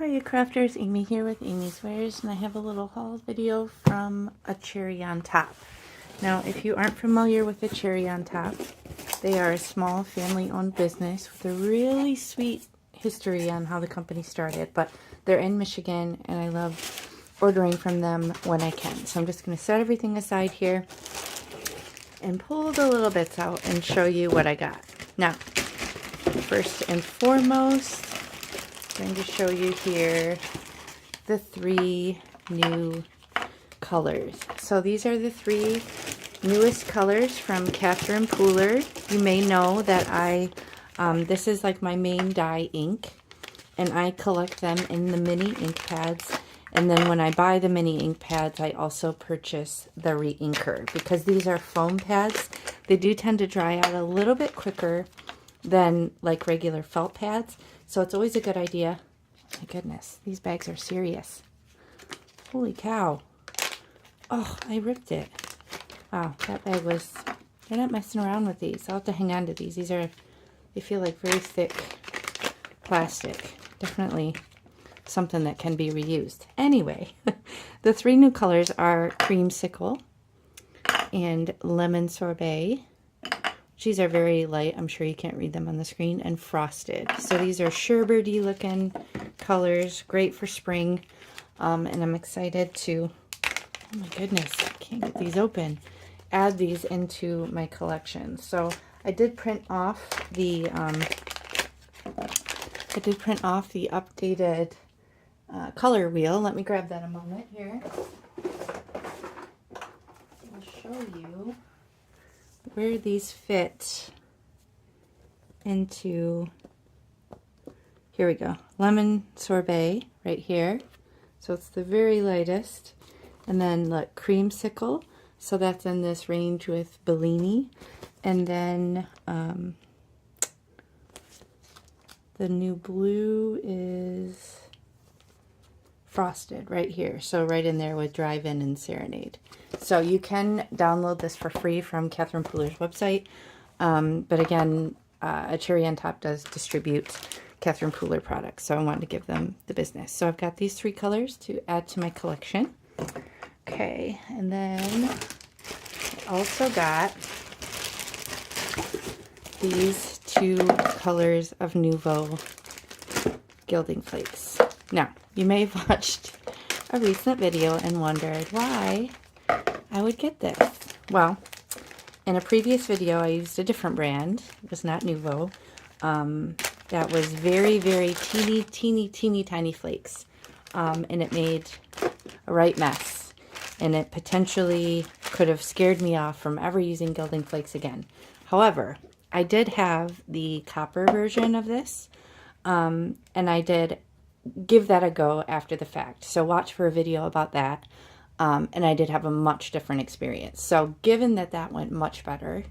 Hiya crafters, Amy here with amyswares, and I have a little haul video from a cherry on top. Now, if you aren't familiar with the cherry on top, they are a small family-owned business with a really sweet history on how the company started, but they're in Michigan, and I love ordering from them when I can. So I'm just going to set everything aside here and pull the little bits out and show you what I got. Now, first and foremost, I'm going to show you here the three new colors. So these are the three newest colors from Katherine Pooler. You may know that this is like my main dye ink, and I collect them in the mini ink pads. And then when I buy the mini ink pads, I also purchase the re-inker, because these are foam pads. They do tend to dry out a little bit quicker than like regular felt pads. So it's always a good idea. My goodness, these bags are serious. Holy cow. Oh, I ripped it. Wow, that bag was, they're not messing around with these. I'll have to hang on to these. These are, they feel like very thick plastic. Definitely something that can be reused. Anyway, the three new colors are Creamsicle and Lemon Sorbet. These are very light. I'm sure you can't read them on the screen. And Frosted. So these are sherbety looking colors. Great for spring. And I'm excited to, oh my goodness, I can't get these open, add these into my collection. So I did print off the updated color wheel. Let me grab that a moment here. I'll show you where these fit into, here we go, Lemon Sorbet right here. So it's the very lightest. And then look, Creamsicle. So that's in this range with Bellini. And then the new blue is Frosted right here. So right in there with Drive-In and Serenade. So you can download this for free from Katherine Pooler's website. But again, a Cherry on Top does distribute Katherine Pooler products. So I wanted to give them the business. So I've got these three colors to add to my collection. Okay, and then I also got these two colors of Nouveau Gilding Flakes. Now, you may have watched a recent video and wondered why I would get this. Well, in a previous video, I used a different brand. It was not Nouveau. That was very, very teeny tiny flakes. And it made a right mess. And it potentially could have scared me off from ever using Gilding Flakes again. However, I did have the copper version of this. And I did give that a go after the fact. So watch for a video about that. And I did have a much different experience. So given that that went much better,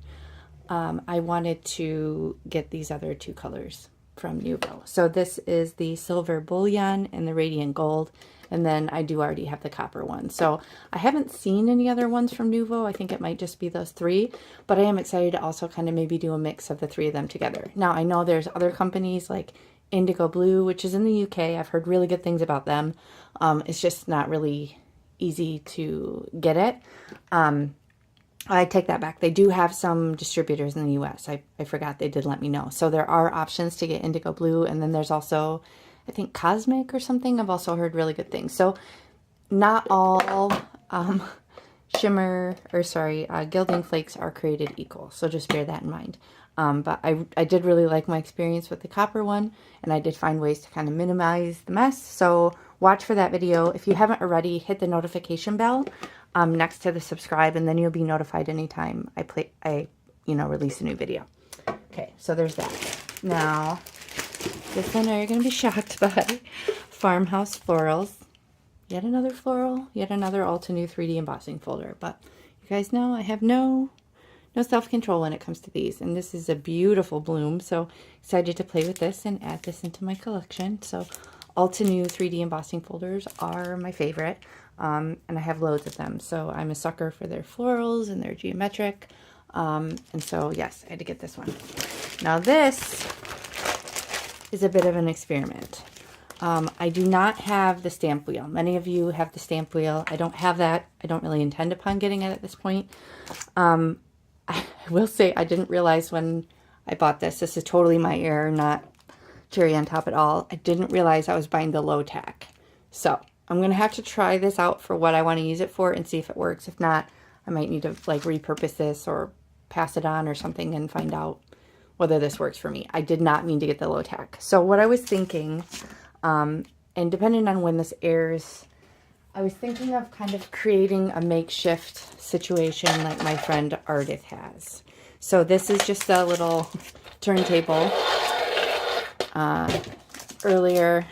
I wanted to get these other two colors from Nouveau. So this is the Silver Bullion and the Radiant Gold. And then I do already have the copper one. So I haven't seen any other ones from Nouveau. I think it might just be those three. But I am excited to also kind of maybe do a mix of the three of them together. Now, I know there's other companies like Indigo Blue, which is in the UK. I've heard really good things about them. It's just not really easy to get it. I take that back. They do have some distributors in the US. I forgot they did let me know. So there are options to get Indigo Blue. And then there's also, I think, Cosmic or something. I've also heard really good things. So not all Gilding Flakes are created equal. So just bear that in mind. But I did really like my experience with the copper one, and I did find ways to kind of minimize the mess. So watch for that video. If you haven't already, hit the notification bell next to the subscribe, and then you'll be notified anytime I release a new video. Okay, so there's that. Now, this one you're going to be shocked by. Farmhouse Florals. Yet another floral, yet another Ulta New 3D embossing folder. But you guys know I have no self-control when it comes to these. And this is a beautiful bloom. So excited to play with this and add this into my collection. So Ulta New 3D embossing folders are my favorite. And I have loads of them. So I'm a sucker for their florals and their geometric. And so, yes, I had to get this one. Now this is a bit of an experiment. I do not have the stamp wheel. Many of you have the stamp wheel. I don't have that. I don't really intend upon getting it at this point. I will say I didn't realize when I bought this. This is totally my error, not cherry on top at all. I didn't realize I was buying the low tack. So I'm going to have to try this out for what I want to use it for and see if it works. If not, I might need to like repurpose this or pass it on or something and find out whether this works for me. I did not mean to get the low tack. So what I was thinking, and depending on when this airs, I was thinking of kind of creating a makeshift situation like my friend Ardith has. So this is just a little turntable. Earlier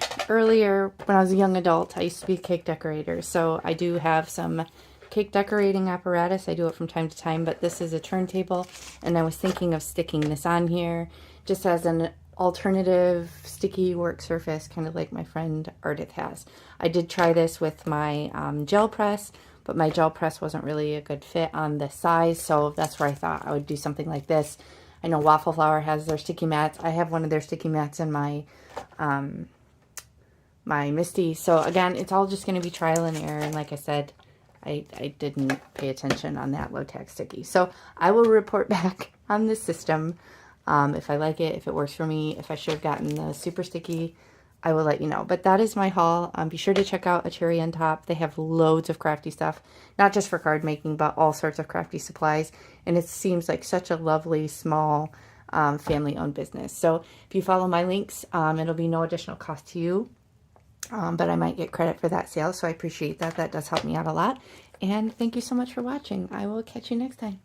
when I was a young adult, I used to be a cake decorator. So I do have some cake decorating apparatus. I do it from time to time, but this is a turntable, and I was thinking of sticking this on here just as an alternative sticky work surface, kind of like my friend Ardith has. I did try this with my gel press, but my gel press wasn't really a good fit on the size, so that's where I thought I would do something like this. I know Waffle Flower has their sticky mats. I have one of their sticky mats in my my Misty. So again, it's all just going to be trial and error, and like I said, I didn't pay attention on that low tack sticky. So I will report back on this system. If I like it, if it works for me, if I should have gotten the super sticky, I will let you know. But that is my haul. Be sure to check out A Cherry on Top. They have loads of crafty stuff, not just for card making, but all sorts of crafty supplies. And it seems like such a lovely, small, family-owned business. So if you follow my links, it'll be no additional cost to you. But I might get credit for that sale, so I appreciate that. That does help me out a lot. And thank you so much for watching. I will catch you next time.